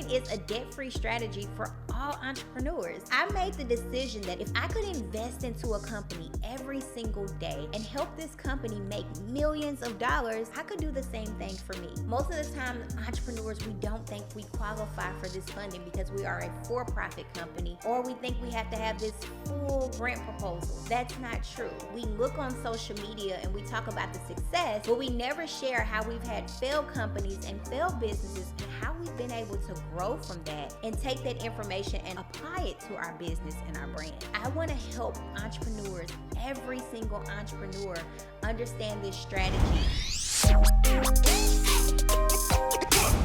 funding is a debt-free strategy for all entrepreneurs. I made the decision that if I could invest into a company every single day and help this company make millions of dollars, I could do the same thing for me. Most of the time, entrepreneurs, we don't think we qualify for this funding because we are a for-profit company, or we think we have to have this full grant proposal. That's not true. We look on social media and we talk about the success, but we never share how we've had failed companies and failed businesses and how we've been able to grow from that and take that information and apply it to our business and our brand. I want to help entrepreneurs, every single entrepreneur, understand this strategy.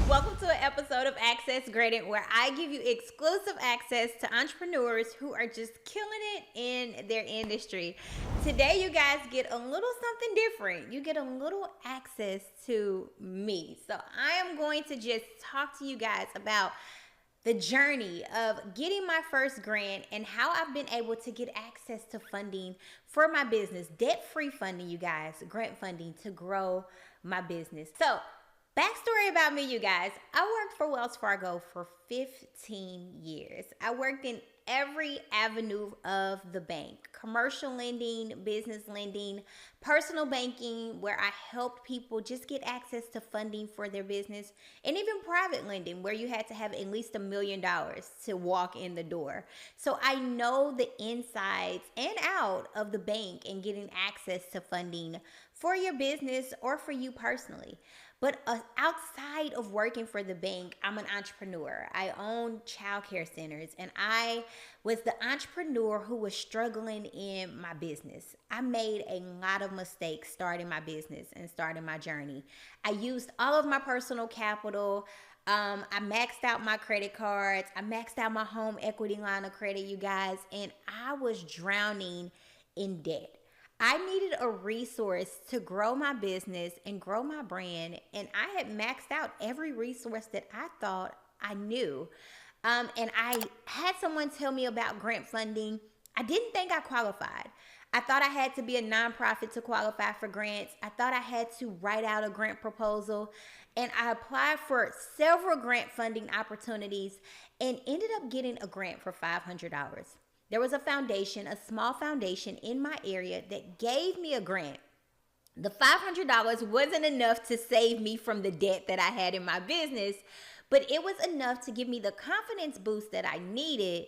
Welcome to an episode of Access Graded, where I give you exclusive access to entrepreneurs who are just killing it in their industry. Today, you guys get a little something different. You get a little access to me. So I am going to just talk to you guys about the journey of getting my first grant and how I've been able to get access to funding for my business. Debt-free funding, you guys, grant funding to grow my business. So backstory about me, you guys. I worked for Wells Fargo for 15 years. I worked in every avenue of the bank: commercial lending, business lending, personal banking, where I helped people just get access to funding for their business, and even private lending, where you had to have at least $1 million to walk in the door. So I know the insides and out of the bank and getting access to funding for your business or for you personally. But outside of working for the bank, I'm an entrepreneur. I own childcare centers, and I was the entrepreneur who was struggling in my business. I made a lot of mistakes starting my business and starting my journey. I used all of my personal capital. I maxed out my credit cards. I maxed out my home equity line of credit, you guys, and I was drowning in debt. I needed a resource to grow my business and grow my brand, and I had maxed out every resource that I thought I knew. And I had someone tell me about grant funding. I didn't think I qualified. I thought I had to be a nonprofit to qualify for grants. I thought I had to write out a grant proposal, and I applied for several grant funding opportunities and ended up getting a grant for $500. There was a foundation, a small foundation in my area that gave me a grant. The $500 wasn't enough to save me from the debt that I had in my business, but it was enough to give me the confidence boost that I needed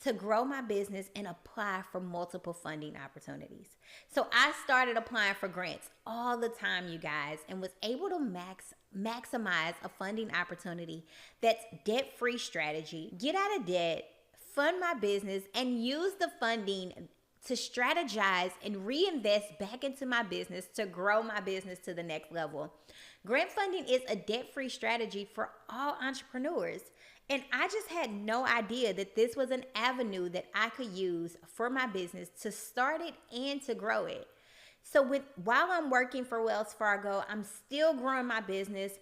to grow my business and apply for multiple funding opportunities. So I started applying for grants all the time, you guys, and was able to maximize a funding opportunity that's debt-free strategy, get out of debt, fund my business, and use the funding to strategize and reinvest back into my business to grow my business to the next level. Grant funding is a debt-free strategy for all entrepreneurs. And I just had no idea that this was an avenue that I could use for my business to start it and to grow it. So while I'm working for Wells Fargo, I'm still growing my business,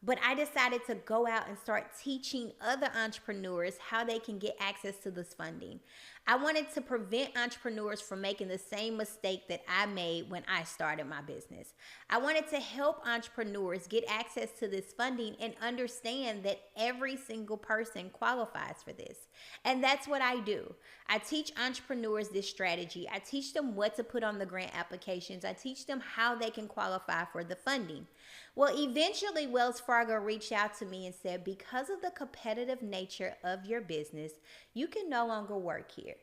but I decided to go out and start teaching other entrepreneurs how they can get access to this funding. I wanted to prevent entrepreneurs from making the same mistake that I made when I started my business. I wanted to help entrepreneurs get access to this funding and understand that every single person qualifies for this. And that's what I do. I teach entrepreneurs this strategy. I teach them what to put on the grant applications. I teach them how they can qualify for the funding. Well, eventually Wells Fargo reached out to me and said, because of the competitive nature of your business, you can no longer work here.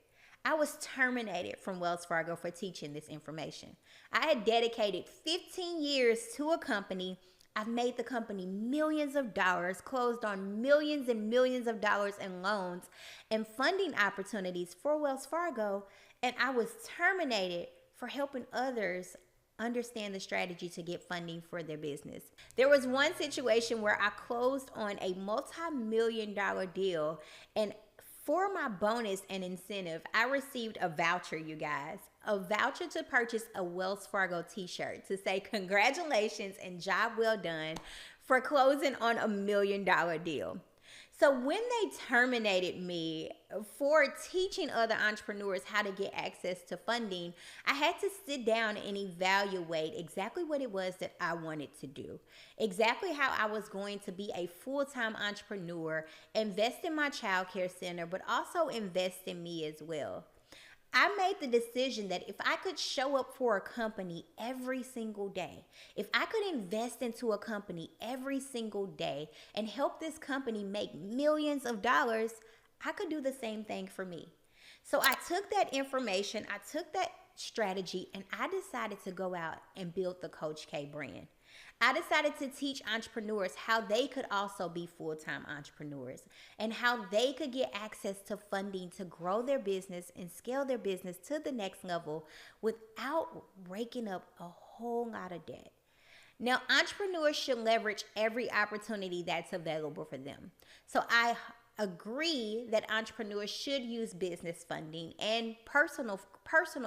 I was terminated from Wells Fargo for teaching this information. I had dedicated 15 years to a company. I've made the company millions of dollars, closed on millions and millions of dollars in loans and funding opportunities for Wells Fargo, and I was terminated for helping others understand the strategy to get funding for their business. There was one situation where I closed on a multi-million-dollar deal, and for my bonus and incentive, I received a voucher, you guys, a voucher to purchase a Wells Fargo t-shirt to say congratulations and job well done for closing on $1 million deal. So when they terminated me for teaching other entrepreneurs how to get access to funding, I had to sit down and evaluate exactly what it was that I wanted to do, exactly how I was going to be a full-time entrepreneur, invest in my childcare center, but also invest in me as well. I made the decision that if I could show up for a company every single day, if I could invest into a company every single day and help this company make millions of dollars, I could do the same thing for me. So I took that information, I took that strategy, and I decided to go out and build the Coach K brand. I decided to teach entrepreneurs how they could also be full-time entrepreneurs and how they could get access to funding to grow their business and scale their business to the next level without raking up a whole lot of debt. Now, entrepreneurs should leverage every opportunity that's available for them. So I agree that entrepreneurs should use business funding and personal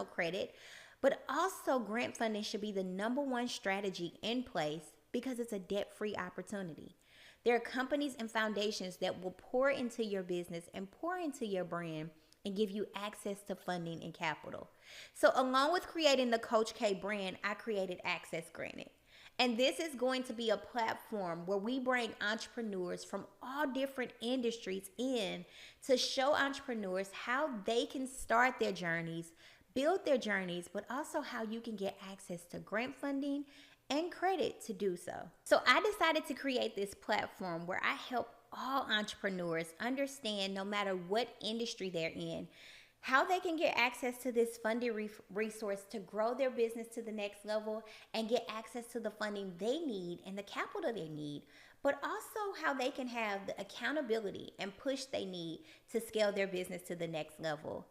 credit, but also grant funding should be the number one strategy in place because it's a debt-free opportunity. There are companies and foundations that will pour into your business and pour into your brand and give you access to funding and capital. So along with creating the Coach K brand, I created Access Granted. And this is going to be a platform where we bring entrepreneurs from all different industries in to show entrepreneurs how they can start their journeys, build their journeys, but also how you can get access to grant funding and credit to do so. So I decided to create this platform where I help all entrepreneurs understand, no matter what industry they're in, how they can get access to this funding resource to grow their business to the next level and get access to the funding they need and the capital they need, but also how they can have the accountability and push they need to scale their business to the next level.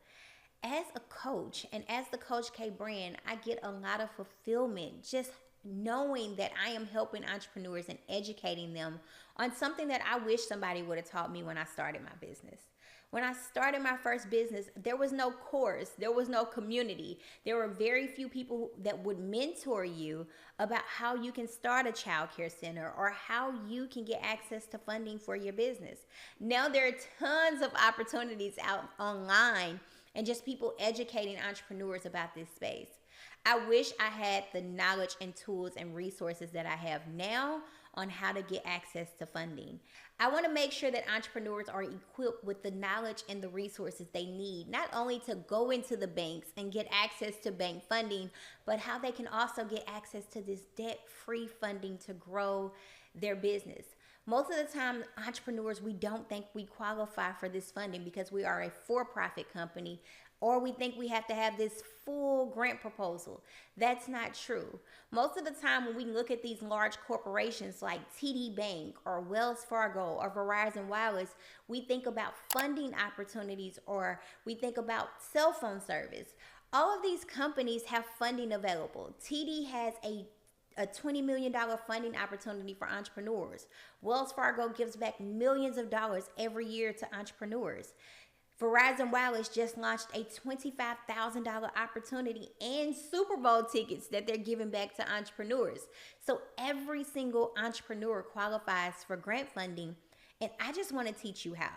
As a coach and as the Coach K brand, I get a lot of fulfillment just knowing that I am helping entrepreneurs and educating them on something that I wish somebody would have taught me when I started my business. When I started my first business, there was no course, there was no community. There were very few people that would mentor you about how you can start a childcare center or how you can get access to funding for your business. Now there are tons of opportunities out online and just people educating entrepreneurs about this space. I wish I had the knowledge and tools and resources that I have now on how to get access to funding. I want to make sure that entrepreneurs are equipped with the knowledge and the resources they need, not only to go into the banks and get access to bank funding, but how they can also get access to this debt-free funding to grow their business. Most of the time, entrepreneurs, we don't think we qualify for this funding because we are a for-profit company, or we think we have to have this full grant proposal. That's not true. Most of the time when we look at these large corporations like TD Bank or Wells Fargo or Verizon Wireless, we think about funding opportunities or we think about cell phone service. All of these companies have funding available. TD has a $20 million funding opportunity for entrepreneurs. Wells Fargo gives back millions of dollars every year to entrepreneurs. Verizon Wireless just launched a $25,000 opportunity and Super Bowl tickets that they're giving back to entrepreneurs. So every single entrepreneur qualifies for grant funding, and I just want to teach you how.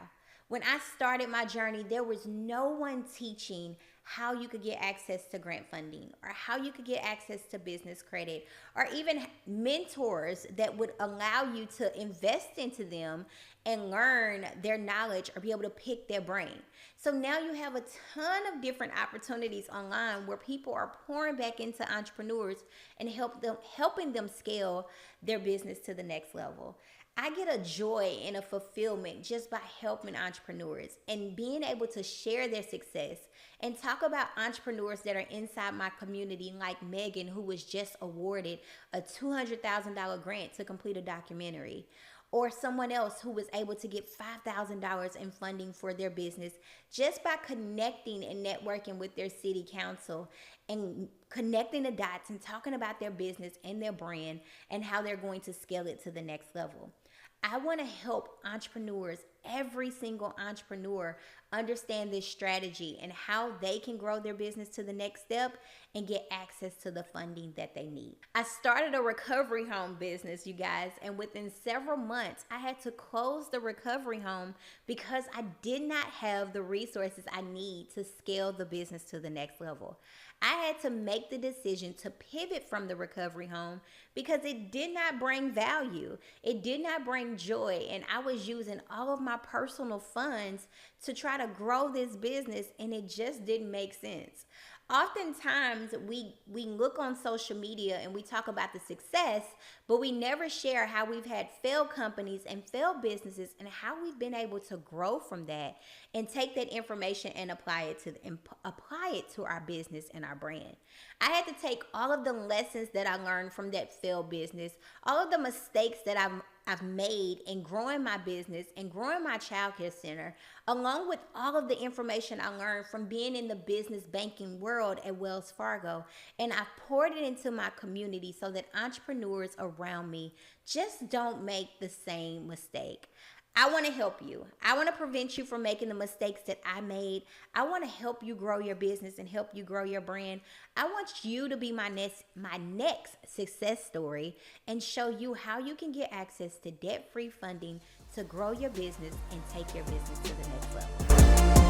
When I started my journey, there was no one teaching how you could get access to grant funding or how you could get access to business credit or even mentors that would allow you to invest into them and learn their knowledge or be able to pick their brain. So now you have a ton of different opportunities online where people are pouring back into entrepreneurs and helping them scale their business to the next level. I get a joy and a fulfillment just by helping entrepreneurs and being able to share their success and talk about entrepreneurs that are inside my community, like Megan, who was just awarded a $200,000 grant to complete a documentary, or someone else who was able to get $5,000 in funding for their business just by connecting and networking with their city council and connecting the dots and talking about their business and their brand and how they're going to scale it to the next level. I want to help entrepreneurs every single entrepreneur understand this strategy and how they can grow their business to the next step and get access to the funding that they need. I started a recovery home business, you guys, and within several months, I had to close the recovery home because I did not have the resources I need to scale the business to the next level. I had to make the decision to pivot from the recovery home because it did not bring value. It did not bring joy. And I was using all of my personal funds to try to grow this business, and it just didn't make sense. Oftentimes, we look on social media and we talk about the success, but we never share how we've had failed companies and failed businesses and how we've been able to grow from that and take that information and apply it to our business and our brand. I had to take all of the lessons that I learned from that failed business, all of the mistakes that I've made in growing my business and growing my childcare center, along with all of the information I learned from being in the business banking world at Wells Fargo. And I poured it into my community so that entrepreneurs around me just don't make the same mistake. I want to help you. I want to prevent you from making the mistakes that I made. I want to help you grow your business and help you grow your brand. I want you to be my next success story and show you how you can get access to debt-free funding to grow your business and take your business to the next level.